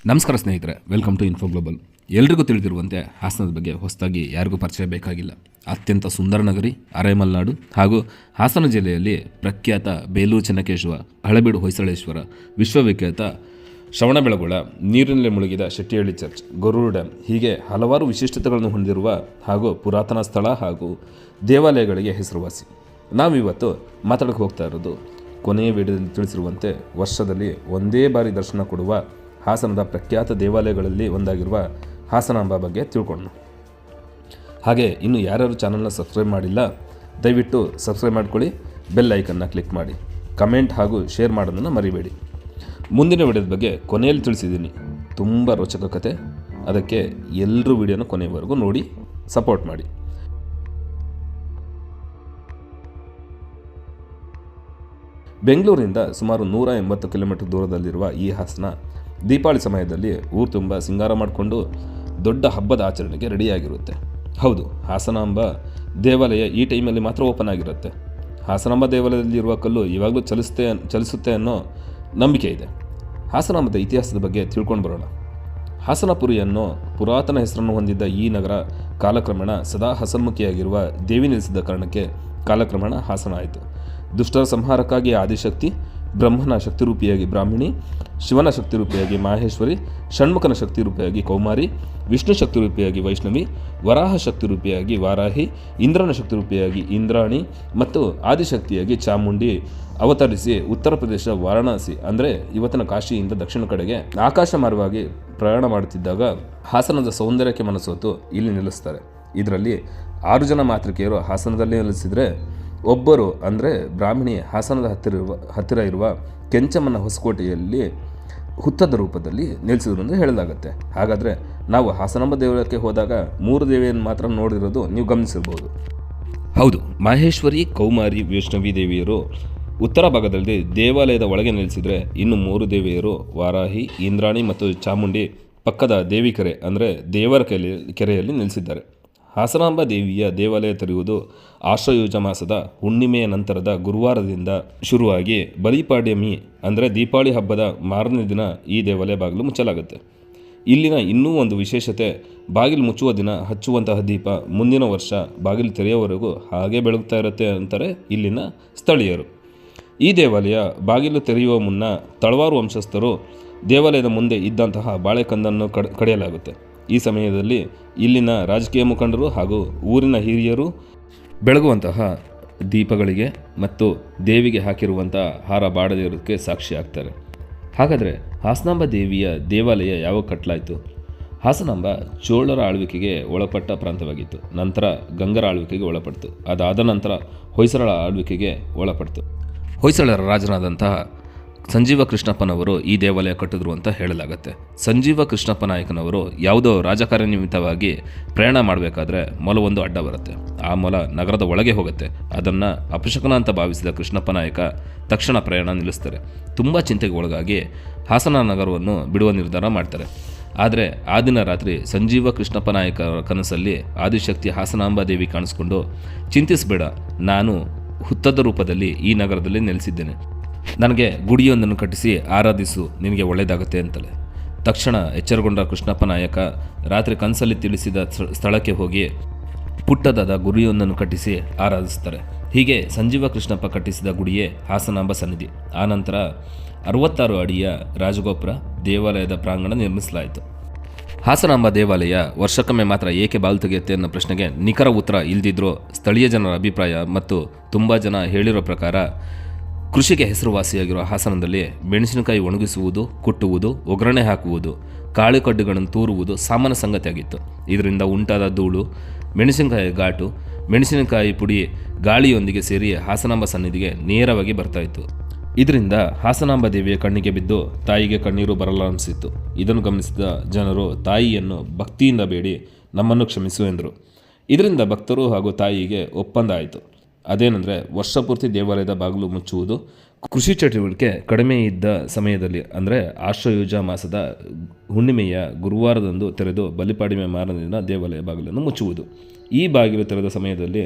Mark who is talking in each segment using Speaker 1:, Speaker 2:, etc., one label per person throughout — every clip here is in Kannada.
Speaker 1: ನಮಸ್ಕಾರ ಸ್ನೇಹಿತರೆ, ವೆಲ್ಕಮ್ ಟು ಇನ್ಫೋ ಗ್ಲೋಬಲ್. ಎಲ್ರಿಗೂ ತಿಳಿದಿರುವಂತೆ ಹಾಸನದ ಬಗ್ಗೆ ಹೊಸದಾಗಿ ಯಾರಿಗೂ ಪರಿಚಯ ಬೇಕಾಗಿಲ್ಲ. ಅತ್ಯಂತ ಸುಂದರ ನಗರಿ, ಅರೆಮಲೆನಾಡು ಹಾಗೂ ಹಾಸನ ಜಿಲ್ಲೆಯಲ್ಲಿ ಪ್ರಖ್ಯಾತ ಬೇಲೂರು ಚೆನ್ನಕೇಶವ, ಹಳೆಬೀಡು ಹೊಯ್ಸಳೇಶ್ವರ, ವಿಶ್ವವಿಖ್ಯಾತ ಶ್ರವಣಬೆಳಗೊಳ, ನೀರಿನಲ್ಲಿ ಮುಳುಗಿದ ಶೆಟ್ಟಿಹಳ್ಳಿ ಚರ್ಚ್, ಗೊರೂರು ಡ್ಯಾಮ್ ಹೀಗೆ ಹಲವಾರು ವಿಶಿಷ್ಟತೆಗಳನ್ನು ಹೊಂದಿರುವ ಹಾಗೂ ಪುರಾತನ ಸ್ಥಳ ಹಾಗೂ ದೇವಾಲಯಗಳಿಗೆ ಹೆಸರುವಾಸಿ. ನಾವಿವತ್ತು ಮಾತಾಡಕ್ಕೆ ಹೋಗ್ತಾ ಇರೋದು ಕೊನೆಯ ವಿಡಿಯೋದಲ್ಲಿ ತಿಳಿಸಿರುವಂತೆ ವರ್ಷದಲ್ಲಿ ಒಂದೇ ಬಾರಿ ದರ್ಶನ ಕೊಡುವ ಹಾಸನದ ಪ್ರಖ್ಯಾತ ದೇವಾಲಯಗಳಲ್ಲಿ ಒಂದಾಗಿರುವ ಹಾಸನಾಂಬ ಬಗ್ಗೆ ತಿಳ್ಕೊಳ್ಳೋಣ. ಹಾಗೆ ಇನ್ನು ಯಾರ್ಯಾರು ಚಾನಲ್ನ ಸಬ್ಸ್ಕ್ರೈಬ್ ಮಾಡಿಲ್ಲ, ದಯವಿಟ್ಟು ಸಬ್ಸ್ಕ್ರೈಬ್ ಮಾಡ್ಕೊಳ್ಳಿ, ಬೆಲ್ ಐಕನ್ನ ಕ್ಲಿಕ್ ಮಾಡಿ, ಕಮೆಂಟ್ ಹಾಗೂ ಶೇರ್ ಮಾಡೋದನ್ನು ಮರಿಬೇಡಿ. ಮುಂದಿನ ವಿಡಿಯೋದ ಬಗ್ಗೆ ಕೊನೆಯಲ್ಲಿ ತಿಳಿಸಿದ್ದೀನಿ, ತುಂಬ ರೋಚಕ ಕತೆ. ಅದಕ್ಕೆ ಎಲ್ಲರೂ ವಿಡಿಯೋನ ಕೊನೆಯವರೆಗೂ ನೋಡಿ ಸಪೋರ್ಟ್ ಮಾಡಿ. ಬೆಂಗಳೂರಿನಿಂದ ಸುಮಾರು 180 ಕಿಲೋಮೀಟರ್ ದೂರದಲ್ಲಿರುವ ಈ ಹಾಸನ ದೀಪಾವಳಿ ಸಮಯದಲ್ಲಿ ಊರು ತುಂಬ ಸಿಂಗಾರ ಮಾಡಿಕೊಂಡು ದೊಡ್ಡ ಹಬ್ಬದ ಆಚರಣೆಗೆ ರೆಡಿಯಾಗಿರುತ್ತೆ. ಹೌದು, ಹಾಸನಾಂಬ ದೇವಾಲಯ ಈ ಟೈಮಲ್ಲಿ ಮಾತ್ರ ಓಪನ್ ಆಗಿರುತ್ತೆ. ಹಾಸನಾಂಬ ದೇವಾಲಯದಲ್ಲಿರುವ ಕಲ್ಲು ಇವಾಗಲೂ ಚಲಿಸುತ್ತೆ ಅನ್ನೋ ನಂಬಿಕೆ ಇದೆ. ಹಾಸನಾಂಬದ ಇತಿಹಾಸದ ಬಗ್ಗೆ ತಿಳ್ಕೊಂಡು ಬರೋಣ. ಹಾಸನಪುರಿ ಅನ್ನೋ ಪುರಾತನ ಹೆಸರನ್ನು ಹೊಂದಿದ್ದ ಈ ನಗರ ಕಾಲಕ್ರಮೇಣ ಸದಾ ಹಸನ್ಮುಖಿಯಾಗಿರುವ ದೇವಿ ನೆಲೆಸಿದ ಕಾರಣಕ್ಕೆ ಕಾಲಕ್ರಮೇಣ ಹಾಸನ ಆಯಿತು. ದುಷ್ಟರ ಸಂಹಾರಕ್ಕಾಗಿ ಆದಿಶಕ್ತಿ, ಬ್ರಹ್ಮನ ಶಕ್ತಿರೂಪಿಯಾಗಿ ಬ್ರಾಹ್ಮಣಿ, ಶಿವನ ಶಕ್ತಿರೂಪಿಯಾಗಿ ಮಾಹೇಶ್ವರಿ, ಷಣ್ಮುಖನ ಶಕ್ತಿರೂಪಿಯಾಗಿ ಕೌಮಾರಿ, ವಿಷ್ಣು ಶಕ್ತಿರೂಪಿಯಾಗಿ ವೈಷ್ಣವಿ, ವರಾಹ ಶಕ್ತಿರೂಪಿಯಾಗಿ ವಾರಾಹಿ, ಇಂದ್ರನ ಶಕ್ತಿರೂಪಿಯಾಗಿ ಇಂದ್ರಾಣಿ ಮತ್ತು ಆದಿಶಕ್ತಿಯಾಗಿ ಚಾಮುಂಡಿ ಅವತರಿಸಿ ಉತ್ತರ ಪ್ರದೇಶ ವಾರಣಾಸಿ ಅಂದರೆ ಇವತ್ತಿನ ಕಾಶಿಯಿಂದ ದಕ್ಷಿಣ ಕಡೆಗೆ ಆಕಾಶ ಮಾರ್ಗವಾಗಿ ಪ್ರಯಾಣ ಮಾಡುತ್ತಿದ್ದಾಗ ಹಾಸನದ ಸೌಂದರ್ಯಕ್ಕೆ ಮನಸೋತು ಇಲ್ಲಿ ನಿಲ್ಲಿಸ್ತಾರೆ. ಇದರಲ್ಲಿ 6 ಜನ ಮಾತೃಕೆಯರು ಹಾಸನದಲ್ಲಿ ನೆಲೆಸಿದರೆ ಒಬ್ಬರು ಅಂದರೆ ಬ್ರಾಹ್ಮಣಿ ಹಾಸನದ ಹತ್ತಿರ ಇರುವ ಕೆಂಚಮ್ಮನ ಹೊಸಕೋಟೆಯಲ್ಲಿ ಹುತ್ತದ ರೂಪದಲ್ಲಿ ನೆಲೆಸಿದ್ರು ಎಂದು ಹೇಳಲಾಗುತ್ತೆ. ಹಾಗಾದರೆ ನಾವು ಹಾಸನಾಂಬ ದೇವಾಲಯಕ್ಕೆ ಹೋದಾಗ 3 ದೇವಿಯನ್ನು ಮಾತ್ರ ನೋಡಿರೋದು ನೀವು ಗಮನಿಸಿರ್ಬೋದು. ಹೌದು, ಮಾಹೇಶ್ವರಿ, ಕೌಮಾರಿ, ವೈಷ್ಣವಿ ದೇವಿಯರು ಉತ್ತರ ಭಾಗದಲ್ಲಿ ದೇವಾಲಯದ ಒಳಗೆ ನೆಲೆಸಿದರೆ ಇನ್ನು 3 ದೇವಿಯರು ವಾರಾಹಿ, ಇಂದ್ರಾಣಿ ಮತ್ತು ಚಾಮುಂಡಿ ಪಕ್ಕದ ದೇವಿಕೆರೆ ಅಂದರೆ ದೇವರ ಕೆರೆಯಲ್ಲಿ ನೆಲೆಸಿದ್ದಾರೆ. ಹಾಸನಾಂಬ ದೇವಿಯ ದೇವಾಲಯ ತೆರೆಯುವುದು ಆಶ್ವಯುಜ ಮಾಸದ ಹುಣ್ಣಿಮೆಯ ನಂತರದ ಗುರುವಾರದಿಂದ ಶುರುವಾಗಿ ಬಲಿಪಾಡ್ಯಮಿ ಅಂದರೆ ದೀಪಾವಳಿ ಹಬ್ಬದ ಮಾರನೇ ದಿನ ಈ ದೇವಾಲಯ ಬಾಗಿಲು ಮುಚ್ಚಲಾಗುತ್ತೆ. ಇಲ್ಲಿನ ಇನ್ನೂ ಒಂದು ವಿಶೇಷತೆ, ಬಾಗಿಲು ಮುಚ್ಚುವ ದಿನ ಹಚ್ಚುವಂತಹ ದೀಪ ಮುಂದಿನ ವರ್ಷ ಬಾಗಿಲು ತೆರೆಯುವವರೆಗೂ ಹಾಗೆ ಬೆಳಗ್ತಾ ಇರುತ್ತೆ ಅಂತಾರೆ ಇಲ್ಲಿನ ಸ್ಥಳೀಯರು. ಈ ದೇವಾಲಯ ಬಾಗಿಲು ತೆರೆಯುವ ಮುನ್ನ ತಳವಾರು ವಂಶಸ್ಥರು ದೇವಾಲಯದ ಮುಂದೆ ಇದ್ದಂತಹ ಬಾಳೆಕಂದನ್ನು ಕಡಿಯಲಾಗುತ್ತೆ. ಈ ಸಮಯದಲ್ಲಿ ಇಲ್ಲಿನ ರಾಜಕೀಯ ಮುಖಂಡರು ಹಾಗೂ ಊರಿನ ಹಿರಿಯರು ಬೆಳಗುವಂತಹ ದೀಪಗಳಿಗೆ ಮತ್ತು ದೇವಿಗೆ ಹಾಕಿರುವಂತಹ ಹಾರ ಬಾಡದಿರೋದಕ್ಕೆ ಸಾಕ್ಷಿ ಆಗ್ತಾರೆ. ಹಾಗಾದರೆ ಹಾಸನಾಂಬ ದೇವಿಯ ದೇವಾಲಯ ಯಾವಾಗ ಕಟ್ಟಲಾಯಿತು? ಹಾಸನಾಂಬ ಚೋಳರ ಆಳ್ವಿಕೆಗೆ ಒಳಪಟ್ಟ ಪ್ರಾಂತವಾಗಿತ್ತು. ನಂತರ ಗಂಗರ ಆಳ್ವಿಕೆಗೆ ಒಳಪಡ್ತು. ಅದಾದ ನಂತರ ಹೊಯ್ಸಳರ ಆಳ್ವಿಕೆಗೆ ಒಳಪಡ್ತು. ಹೊಯ್ಸಳರ ರಾಜನಾದಂತಹ ಸಂಜೀವ ಕೃಷ್ಣಪ್ಪನವರು ಈ ದೇವಾಲಯ ಕಟ್ಟಿದ್ರು ಅಂತ ಹೇಳಲಾಗುತ್ತೆ. ಸಂಜೀವ ಕೃಷ್ಣಪ್ಪ ನಾಯಕನವರು ಯಾವುದೋ ರಾಜಕಾರ್ಯ ನಿಮಿತ್ತವಾಗಿ ಪ್ರಯಾಣ ಮಾಡಬೇಕಾದ್ರೆ ಮೊಲವೊಂದು ಅಡ್ಡ ಬರುತ್ತೆ. ಆ ಮೊಲ ನಗರದ ಒಳಗೆ ಹೋಗುತ್ತೆ. ಅದನ್ನು ಅಪಶಕನ ಅಂತ ಭಾವಿಸಿದ ಕೃಷ್ಣಪ್ಪ ನಾಯಕ ತಕ್ಷಣ ಪ್ರಯಾಣ ನಿಲ್ಲಿಸ್ತಾರೆ. ತುಂಬ ಚಿಂತೆಗೆ ಒಳಗಾಗಿ ಹಾಸನ ನಗರವನ್ನು ಬಿಡುವ ನಿರ್ಧಾರ ಮಾಡ್ತಾರೆ. ಆದರೆ ಆ ದಿನ ರಾತ್ರಿ ಸಂಜೀವ ಕೃಷ್ಣಪ್ಪ ನಾಯಕರ ಕನಸಲ್ಲಿ ಆದಿಶಕ್ತಿ ಹಾಸನಾಂಬ ದೇವಿ ಕಾಣಿಸ್ಕೊಂಡು, ಚಿಂತಿಸಬೇಡ, ನಾನು ಹುತ್ತದ ರೂಪದಲ್ಲಿ ಈ ನಗರದಲ್ಲಿ ನೆಲೆಸಿದ್ದೇನೆ, ನನಗೆ ಗುಡಿಯೊಂದನ್ನು ಕಟ್ಟಿಸಿ ಆರಾಧಿಸು, ನಿನಗೆ ಒಳ್ಳೆಯದಾಗುತ್ತೆ ಅಂತಲೇ. ತಕ್ಷಣ ಎಚ್ಚರಗೊಂಡ ಕೃಷ್ಣಪ್ಪ ನಾಯಕ ರಾತ್ರಿ ಕನಸಲ್ಲಿ ತಿಳಿಸಿದ ಸ್ಥಳಕ್ಕೆ ಹೋಗಿ ಪುಟ್ಟದಾದ ಗುಡಿಯೊಂದನ್ನು ಕಟ್ಟಿಸಿ ಆರಾಧಿಸ್ತಾರೆ. ಹೀಗೆ ಸಂಜೀವ ಕೃಷ್ಣಪ್ಪ ಕಟ್ಟಿಸಿದ ಗುಡಿಯೇ ಹಾಸನಾಂಬ ಸನ್ನಿಧಿ. ಆನಂತರ 66 ಅಡಿಯ ರಾಜಗೋಪುರ ದೇವಾಲಯದ ಪ್ರಾಂಗಣ ನಿರ್ಮಿಸಲಾಯಿತು. ಹಾಸನಾಂಬ ದೇವಾಲಯ ವರ್ಷಕ್ಕೊಮ್ಮೆ ಮಾತ್ರ ಏಕೆ ಬಾಗಿಲು ತೆಗೆಯುತ್ತೆ ಅನ್ನೋ ಪ್ರಶ್ನೆಗೆ ನಿಖರ ಉತ್ತರ ಇಲ್ದಿದ್ರೂ ಸ್ಥಳೀಯ ಜನರ ಅಭಿಪ್ರಾಯ ಮತ್ತು ತುಂಬ ಜನ ಹೇಳಿರೋ ಪ್ರಕಾರ ಕೃಷಿಗೆ ಹೆಸರುವಾಸಿಯಾಗಿರುವ ಹಾಸನದಲ್ಲಿ ಮೆಣಸಿನಕಾಯಿ ಒಣಗಿಸುವುದು, ಕುಟ್ಟುವುದು, ಒಗ್ಗರಣೆ ಹಾಕುವುದು, ಕಾಳು ಕಡ್ಡುಗಳನ್ನು ತೂರುವುದು ಸಾಮಾನ್ಯ ಸಂಗತಿಯಾಗಿತ್ತು. ಇದರಿಂದ ಉಂಟಾದ ಧೂಳು, ಮೆಣಸಿನಕಾಯಿ ಘಾಟು, ಮೆಣಸಿನಕಾಯಿ ಪುಡಿ ಗಾಳಿಯೊಂದಿಗೆ ಸೇರಿ ಹಾಸನಾಂಬ ಸನ್ನಿಧಿಗೆ ನೇರವಾಗಿ ಬರ್ತಾಯಿತ್ತು. ಇದರಿಂದ ಹಾಸನಾಂಬ ದೇವಿಯ ಕಣ್ಣಿಗೆ ಬಿದ್ದು ತಾಯಿಗೆ ಕಣ್ಣೀರು ಬರಲಾರಂಭಿಸಿತ್ತು. ಇದನ್ನು ಗಮನಿಸಿದ ಜನರು ತಾಯಿಯನ್ನು ಭಕ್ತಿಯಿಂದ ಬೇಡಿ ನಮ್ಮನ್ನು ಕ್ಷಮಿಸು ಎಂದರು. ಇದರಿಂದ ಭಕ್ತರು ಹಾಗೂ ತಾಯಿಗೆ ಒಪ್ಪಂದ ಆಯಿತು. ಅದೇನೆಂದರೆ ವರ್ಷಪೂರ್ತಿ ದೇವಾಲಯದ ಬಾಗಿಲು ಮುಚ್ಚುವುದು, ಕೃಷಿ ಚಟುವಟಿಕೆ ಕಡಿಮೆ ಇದ್ದ ಸಮಯದಲ್ಲಿ ಅಂದರೆ ಆಶ್ವಯುಜ ಮಾಸದ ಹುಣ್ಣಿಮೆಯ ಗುರುವಾರದಂದು ತೆರೆದು ಬಲಿಪಾಡಿಮೆ ಮಾರನೇ ದಿನ ದೇವಾಲಯ ಬಾಗಿಲನ್ನು ಮುಚ್ಚುವುದು. ಈ ಬಾಗಿಲು ತೆರೆದ ಸಮಯದಲ್ಲಿ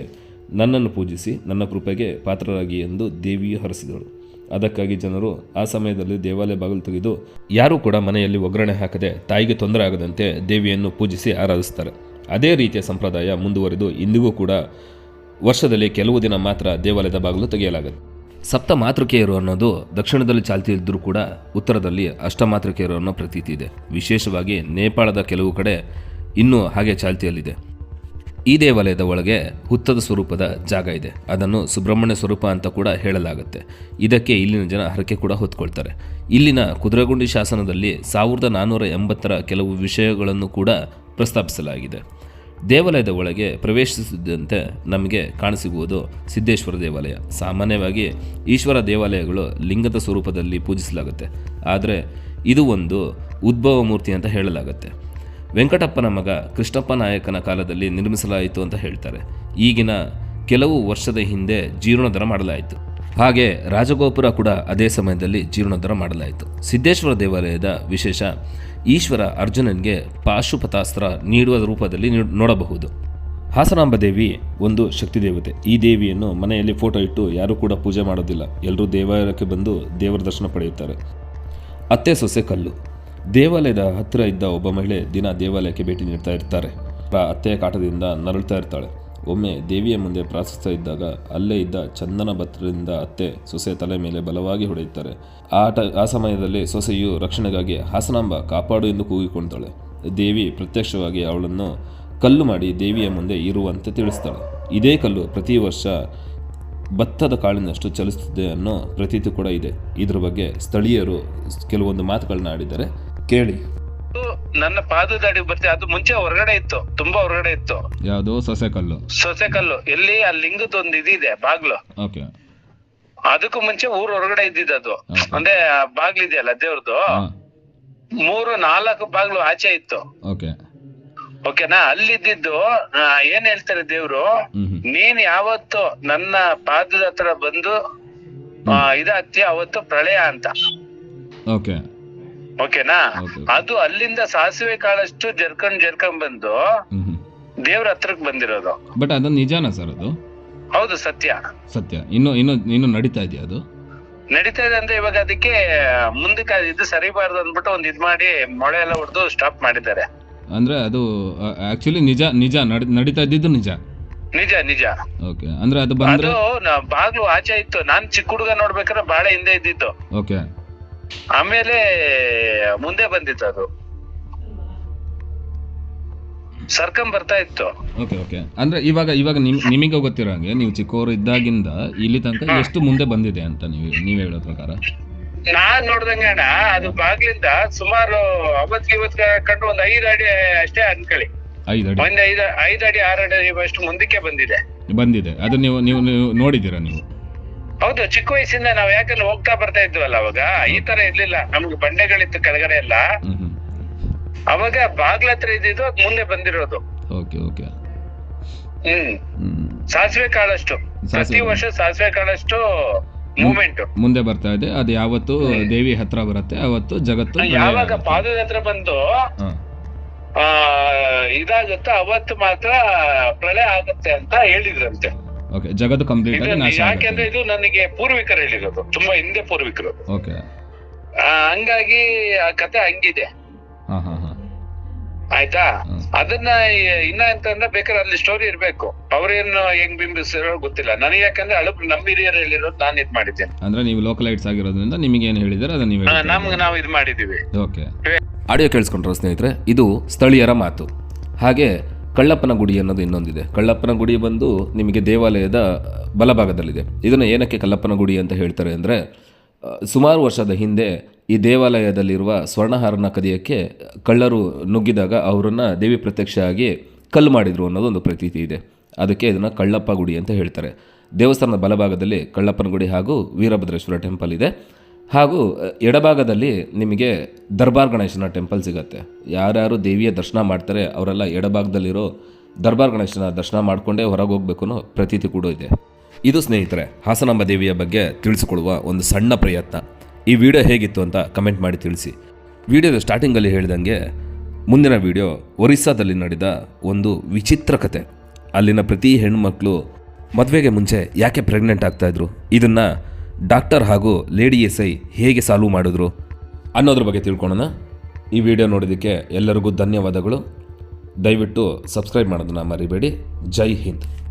Speaker 1: ನನ್ನನ್ನು ಪೂಜಿಸಿ ನನ್ನ ಕೃಪೆಗೆ ಪಾತ್ರರಾಗಿ ಎಂದು ದೇವಿಯು ಹರಸಿದಳು. ಅದಕ್ಕಾಗಿ ಜನರು ಆ ಸಮಯದಲ್ಲಿ ದೇವಾಲಯ ಬಾಗಿಲು ತೆಗೆದು ಯಾರೂ ಕೂಡ ಮನೆಯಲ್ಲಿ ಒಗ್ಗರಣೆ ಹಾಕದೆ ತಾಯಿಗೆ ತೊಂದರೆ ಆಗದಂತೆ ದೇವಿಯನ್ನು ಪೂಜಿಸಿ ಆರಾಧಿಸ್ತಾರೆ. ಅದೇ ರೀತಿಯ ಸಂಪ್ರದಾಯ ಮುಂದುವರೆದು ಇಂದಿಗೂ ಕೂಡ ವರ್ಷದಲ್ಲಿ ಕೆಲವು ದಿನ ಮಾತ್ರ ದೇವಾಲಯದ ಬಾಗಿಲು ತೆಗೆಯಲಾಗುತ್ತೆ. ಸಪ್ತ ಮಾತೃಕೆಯರು ಅನ್ನೋದು ದಕ್ಷಿಣದಲ್ಲಿ ಚಾಲ್ತಿಯಿದ್ದರೂ ಕೂಡ ಉತ್ತರದಲ್ಲಿ ಅಷ್ಟಮಾತೃಕೆಯರು ಅನ್ನೋ ಪ್ರತೀತಿ ಇದೆ. ವಿಶೇಷವಾಗಿ ನೇಪಾಳದ ಕೆಲವು ಕಡೆ ಇನ್ನೂ ಹಾಗೆ ಚಾಲ್ತಿಯಲ್ಲಿದೆ. ಈ ದೇವಾಲಯದ ಒಳಗೆ ಹುತ್ತದ ಸ್ವರೂಪದ ಜಾಗ ಇದೆ. ಅದನ್ನು ಸುಬ್ರಹ್ಮಣ್ಯ ಸ್ವರೂಪ ಅಂತ ಕೂಡ ಹೇಳಲಾಗುತ್ತೆ. ಇದಕ್ಕೆ ಇಲ್ಲಿನ ಜನ ಹರಕೆ ಕೂಡ ಹೊತ್ಕೊಳ್ತಾರೆ. ಇಲ್ಲಿನ ಕುದುರೆಗುಂಡಿ ಶಾಸನದಲ್ಲಿ 1480 ಕೆಲವು ವಿಷಯಗಳನ್ನು ಕೂಡ ಪ್ರಸ್ತಾಪಿಸಲಾಗಿದೆ. ದೇವಾಲಯದ ಒಳಗೆ ಪ್ರವೇಶಿಸಿದಂತೆ ನಮಗೆ ಕಾಣಸಿಗುವುದು ಸಿದ್ದೇಶ್ವರ ದೇವಾಲಯ. ಸಾಮಾನ್ಯವಾಗಿ ಈಶ್ವರ ದೇವಾಲಯಗಳು ಲಿಂಗದ ಸ್ವರೂಪದಲ್ಲಿ ಪೂಜಿಸಲಾಗುತ್ತೆ, ಆದರೆ ಇದು ಒಂದು ಉದ್ಭವ ಮೂರ್ತಿ ಅಂತ ಹೇಳಲಾಗುತ್ತೆ. ವೆಂಕಟಪ್ಪನ ಮಗ ಕೃಷ್ಣಪ್ಪ ನಾಯಕನ ಕಾಲದಲ್ಲಿ ನಿರ್ಮಿಸಲಾಯಿತು ಅಂತ ಹೇಳ್ತಾರೆ. ಈಗಿನ ಕೆಲವು ವರ್ಷದ ಹಿಂದೆ ಜೀರ್ಣೋದ್ಧಾರ ಮಾಡಲಾಯಿತು. ಹಾಗೆ ರಾಜಗೋಪುರ ಕೂಡ ಅದೇ ಸಮಯದಲ್ಲಿ ಜೀರ್ಣೋದ್ಧಾರ ಮಾಡಲಾಯಿತು. ಸಿದ್ದೇಶ್ವರ ದೇವಾಲಯದ ವಿಶೇಷ, ಈಶ್ವರ ಅರ್ಜುನನಿಗೆ ಪಾಶುಪತಾಸ್ತ್ರ ನೀಡುವ ರೂಪದಲ್ಲಿ ನೋಡಬಹುದು. ಹಾಸನಾಂಬ ದೇವಿ ಒಂದು ಶಕ್ತಿ ದೇವತೆ. ಈ ದೇವಿಯನ್ನು ಮನೆಯಲ್ಲಿ ಫೋಟೋ ಇಟ್ಟು ಯಾರೂ ಕೂಡ ಪೂಜೆ ಮಾಡೋದಿಲ್ಲ. ಎಲ್ಲರೂ ದೇವಾಲಯಕ್ಕೆ ಬಂದು ದೇವರ ದರ್ಶನ ಪಡೆಯುತ್ತಾರೆ. ಅತ್ತೆ ಸೊಸೆ ಕಲ್ಲು. ದೇವಾಲಯದ ಹತ್ತಿರ ಇದ್ದ ಒಬ್ಬ ಮಹಿಳೆ ದಿನ ದೇವಾಲಯಕ್ಕೆ ಭೇಟಿ ನೀಡ್ತಾ ಇರ್ತಾರೆ. ಅತ್ತೆಯ ಕಾಟದಿಂದ ನರಳುತ್ತಾ ಇರ್ತಾಳೆ. ಒಮ್ಮೆ ದೇವಿಯ ಮುಂದೆ ಪ್ರಾರ್ಥಿಸ್ತಾ ಇದ್ದಾಗ ಅಲ್ಲೇ ಇದ್ದ ಚಂದನ ಭತ್ರದಿಂದ ಅತ್ತೆ ಸೊಸೆ ತಲೆ ಮೇಲೆ ಬಲವಾಗಿ ಹೊಡೆಯುತ್ತಾರೆ. ಆ ಸಮಯದಲ್ಲಿ ಸೊಸೆಯು ರಕ್ಷಣೆಗಾಗಿ ಹಾಸನಾಂಬ ಕಾಪಾಡು ಎಂದು ಕೂಗಿಕೊಳ್ತಾಳೆ. ದೇವಿ ಪ್ರತ್ಯಕ್ಷವಾಗಿ ಅವಳನ್ನು ಕಲ್ಲು ಮಾಡಿ ದೇವಿಯ ಮುಂದೆ ಇರುವಂತೆ ತಿಳಿಸ್ತಾಳೆ. ಇದೇ ಕಲ್ಲು ಪ್ರತಿ ವರ್ಷ ಭತ್ತದ ಕಾಳಿನಷ್ಟು ಚಲಿಸುತ್ತದೆ ಅನ್ನೋ ಪ್ರತೀತಿ ಕೂಡ ಇದೆ. ಇದ್ರ ಬಗ್ಗೆ ಸ್ಥಳೀಯರು ಕೆಲವೊಂದು ಮಾತುಗಳನ್ನ ಆಡಿದ್ದಾರೆ, ಕೇಳಿ.
Speaker 2: ನನ್ನ ಪಾದದ ಅಡಿ ಬರ್ತೀವಿ. ಅದು ಮುಂಚೆ ಹೊರಗಡೆ ಇತ್ತು, ತುಂಬಾ ಹೊರಗಡೆ ಇತ್ತು.
Speaker 1: ಯಾವುದು? ಸೊಸೆಕಲ್ಲು. ಎಲ್ಲಿ ಆ ಲಿಂಗದ ಒಂದು ಇದಿದೆ ಬಾಗ್ಲು. ಅದಕ್ಕೂ ಮುಂಚೆ ಊರ್ ಹೊರಗಡೆ ಇದ್ದಿದ್ದು. ಅಂದ್ರೆ ಬಾಗ್ಲಿದೆಯಲ್ಲ ದೇವ್ರದ್ದು, 3-4 ಬಾಗ್ಲು ಆಚೆ ಇತ್ತು. ಓಕೆನಾ? ಅಲ್ಲಿದ್ದು ಏನ್ ಹೇಳ್ತಾರೆ ದೇವ್ರು, ನೀನ್ ಯಾವತ್ತು ನನ್ನ ಪಾದದ ಹತ್ರ ಬಂದು ಇದಾಗ್ತೀಯ ಅವತ್ತು ಪ್ರಳಯ ಅಂತ. ಓಕೆನಾ? ಅದು ಅಲ್ಲಿಂದ ಸಾಸಿವೆ ಕಾಳಷ್ಟು ಜರ್ಕೊಂಡ್ ಬಂದು ದೇವ್ರ ಹತ್ರಕ್ ಬಂದಿರೋದು. ಬಟ್ ಅದು ನಿಜಾನ ಸರ್? ಅದು
Speaker 2: ಹೌದು, ಸತ್ಯ.
Speaker 1: ಇನ್ನು ನಡೀತಾ ಇದೆಯಾ? ಅದು
Speaker 2: ನಡೀತಾ ಇದೆ ಅಂದ್ರೆ ಇವಾಗ ಅದಕ್ಕೆ ಮುಂದಕ್ಕೆ ಇದು ಸರಿಬಾರ್ದು ಅಂದ್ಬಿಟ್ಟು ಒಂದ್ ಇದ್ ಮಾಡಿ ಮೊಳೆ ಎಲ್ಲ ಹೊಡೆದು ಸ್ಟಾಪ್ ಮಾಡಿದ್ದಾರೆ.
Speaker 1: ಅಂದ್ರೆ ಅದು ಆಕ್ಚುಲಿ ನಿಜ ನಡೀತಾ ಇದ್ದಿದ್ದು ನಿಜ.
Speaker 2: ಓಕೆ.
Speaker 1: ಅಂದ್ರೆ ಅದು
Speaker 2: ಬಾಗ್ಲು ಆಚೆ ಇತ್ತು. ನಾನ್ ಚಿಕ್ಕ ಹುಡುಗ ನೋಡ್ಬೇಕಾದ್ರೆ ಬಾಳೆ ಹಿಂದೆ ಇದ್ದಿತ್ತು.
Speaker 1: ಓಕೆ.
Speaker 2: ಆಮೇಲೆ ಮುಂದೆ ಬಂದಿತ್ತು. ಅದು ಸರ್ಕಂ ಬರ್ತಾ ಇತ್ತು.
Speaker 1: ಓಕೆ. ಅಂದ್ರೆ ಇವಾಗ ನಿಮಗೆ ಗೊತ್ತಿರೋ ಹಾಗೆ ನೀವು ಚಿಕ್ಕವರು ಇದ್ದಾಗಿಂದ ಇಲ್ಲಿ ತನಕ ಎಷ್ಟು ಮುಂದೆ ಬಂದಿದೆ ಅಂತ ನೀವ್ ಹೇಳೋ ಪ್ರಕಾರ?
Speaker 2: ನಾನ್ ನೋಡ್ದಂಗೆ ಅಣ್ಣ, ಅದು ಬಾಗ್ಲಿಂದ ಸುಮಾರು 50 ಕಂಡು ಒಂದ್ 5 ಅಡಿ ಅಷ್ಟೇ ಅನ್ಕೊಳ್ಳಿ. 5 ಅಡಿ 6 ಅಡಿ ಅಷ್ಟು ಮುಂದಕ್ಕೆ ಬಂದಿದೆ. ಅದು ನೀವು ನೋಡಿದ್ದೀರಾ? ನೀವು? ಹೌದು, ಚಿಕ್ಕ ವಯಸ್ಸಿಂದ ನಾವ್ ಯಾಕಂದ್ರೆ ಹೋಗ್ತಾ ಬರ್ತಾ ಇದ್ವಲ್ಲ, ಅವಾಗ ಈ ತರ ಇರ್ಲಿಲ್ಲ. ನಮ್ಗೆ ಬಂಡೆಗಳಿತ್ತು ಕೆಳಗಡೆ ಎಲ್ಲ. ಅವಾಗ ಬಾಗ್ಲ ಹತ್ರ ಇದ್ದಿದ್ದು, ಅದ್ ಮುಂದೆ ಬಂದಿರೋದು. ಸಾಸಿವೆ ಕಾಳಷ್ಟು ಪ್ರತಿ ವರ್ಷ ಸಾಸಿವೆ ಕಾಳಷ್ಟು ಮೂವ್ಮೆಂಟ್
Speaker 1: ಮುಂದೆ ಬರ್ತಾ ಇದೆ. ಅದು ಯಾವತ್ತು ದೇವಿ ಹತ್ರ ಬರುತ್ತೆ ಅವತ್ತು ಜಗತ್ತು
Speaker 2: ಯಾವಾಗ ಪಾದದ ಹತ್ರ ಬಂದು ಇದಾಗುತ್ತೆ ಅವತ್ತು ಮಾತ್ರ ಪ್ರಳಯ ಆಗುತ್ತೆ ಅಂತ ಹೇಳಿದ್ರಂತೆ.
Speaker 1: ಜಗತ್ತು ಕಂಪ್ಲೀಟ್ ಆಗಿ ನಾಶ ಆಗುತ್ತೆ.
Speaker 2: ಯಾಕೆಂದ್ರೆ ಇದು ನನಗೆ ಪೂರ್ವಿಕರು ಹೇಳಿರೋದು, ತುಂಬಾ ಹಿಂದೆ ಪೂರ್ವಿಕರು. ಹಂಗಾಗಿ ಆ ಕತೆ ಹಂಗಿದೆ. ಆಯ್ತಾ? ಅದನ್ನ ಇನ್ನ ಅಂತಂದ್ರೆ ಬೇಕಾದ್ರೆ ಅಲ್ಲಿ ಸ್ಟೋರಿ ಇರ್ಬೇಕು. ಅವ್ರೇನು ಹೆಂಗ್ ಬಿಂಬಿಸಿರೋ ಗೊತ್ತಿಲ್ಲ ನನಗೆ, ಯಾಕಂದ್ರೆ ನಮ್ಮ ಹಿರಿಯರು ಹೇಳಿರೋದು ನಾನು ಇದ್ ಮಾಡಿದ್ದೇನೆ.
Speaker 1: ಅಂದ್ರೆ ನೀವು ಲೋಕಲೈಟ್ಸ್ ಆಗಿರೋದ್ರಿಂದ ನಿಮಗೆ ಏನ್ ಹೇಳಿದಾರೆ ಅದನ್ನ ನೀವು
Speaker 2: ನಾವು ಇದು ಮಾಡಿದೀವಿ.
Speaker 1: ಆಡಿಯೋ ಕೇಳಿಸ್ಕೊಂಡ್ರ ಸ್ನೇಹಿತರೆ, ಇದು ಸ್ಥಳೀಯರ ಮಾತು. ಹಾಗೆ ಕಳ್ಳಪ್ಪನ ಗುಡಿ ಅನ್ನೋದು ಇನ್ನೊಂದಿದೆ. ಕಳ್ಳಪ್ಪನ ಗುಡಿ ಬಂದು ನಿಮಗೆ ದೇವಾಲಯದ ಬಲಭಾಗದಲ್ಲಿದೆ. ಇದನ್ನು ಏನಕ್ಕೆ ಕಳ್ಳಪ್ಪನ ಗುಡಿ ಅಂತ ಹೇಳ್ತಾರೆ ಅಂದರೆ, ಸುಮಾರು ವರ್ಷದ ಹಿಂದೆ ಈ ದೇವಾಲಯದಲ್ಲಿರುವ ಸ್ವರ್ಣಹಾರನ ಕದಿಯಕ್ಕೆ ಕಳ್ಳರು ನುಗ್ಗಿದಾಗ ಅವರನ್ನು ದೇವಿ ಪ್ರತ್ಯಕ್ಷ ಆಗಿ ಕಲ್ಲು ಮಾಡಿದರು ಅನ್ನೋದೊಂದು ಪ್ರತೀತಿ ಇದೆ. ಅದಕ್ಕೆ ಇದನ್ನು ಕಳ್ಳಪ್ಪ ಗುಡಿ ಅಂತ ಹೇಳ್ತಾರೆ. ದೇವಸ್ಥಾನದ ಬಲಭಾಗದಲ್ಲಿ ಕಳ್ಳಪ್ಪನ ಗುಡಿ ಹಾಗೂ ವೀರಭದ್ರೇಶ್ವರ ಟೆಂಪಲ್ ಇದೆ. ಹಾಗೂ ಎಡಭಾಗದಲ್ಲಿ ನಿಮಗೆ ದರ್ಬಾರ್ ಗಣೇಶನ ಟೆಂಪಲ್ ಸಿಗುತ್ತೆ. ಯಾರ್ಯಾರು ದೇವಿಯ ದರ್ಶನ ಮಾಡ್ತಾರೆ ಅವರೆಲ್ಲ ಎಡಭಾಗದಲ್ಲಿರೋ ದರ್ಬಾರ್ ಗಣೇಶನ ದರ್ಶನ ಮಾಡಿಕೊಂಡೇ ಹೊರಗೆ ಹೋಗಬೇಕು ಅನ್ನೋ ಪ್ರತೀತಿ ಕೂಡ ಇದೆ. ಇದು ಸ್ನೇಹಿತರೆ ಹಾಸನಾಂಬ ದೇವಿಯ ಬಗ್ಗೆ ತಿಳಿಸಿಕೊಡುವ ಒಂದು ಸಣ್ಣ ಪ್ರಯತ್ನ. ಈ ವಿಡಿಯೋ ಹೇಗಿತ್ತು ಅಂತ ಕಮೆಂಟ್ ಮಾಡಿ ತಿಳಿಸಿ. ವಿಡಿಯೋದ ಸ್ಟಾರ್ಟಿಂಗಲ್ಲಿ ಹೇಳಿದಂಗೆ ಮುಂದಿನ ವಿಡಿಯೋ ಒರಿಸ್ಸಾದಲ್ಲಿ ನಡೆದ ಒಂದು ವಿಚಿತ್ರ ಕತೆ. ಅಲ್ಲಿನ ಪ್ರತಿ ಹೆಣ್ಣುಮಕ್ಕಳು ಮದುವೆಗೆ ಮುಂಚೆ ಯಾಕೆ ಪ್ರೆಗ್ನೆಂಟ್ ಆಗ್ತಾಯಿದ್ರು, ಇದನ್ನು ಡಾಕ್ಟರ್ ಹಾಗೂ ಲೇಡಿ ಎಸ್ ಐ ಹೇಗೆ ಸಾಲ್ವ್ ಮಾಡಿದ್ರು ಅನ್ನೋದ್ರ ಬಗ್ಗೆ ತಿಳ್ಕೊಳ್ಳೋಣ. ಈ ವಿಡಿಯೋ ನೋಡೋದಕ್ಕೆ ಎಲ್ಲರಿಗೂ ಧನ್ಯವಾದಗಳು. ದಯವಿಟ್ಟು ಸಬ್ಸ್ಕ್ರೈಬ್ ಮಾಡೋದನ್ನ ಮರಿಬೇಡಿ. ಜೈ ಹಿಂದ್.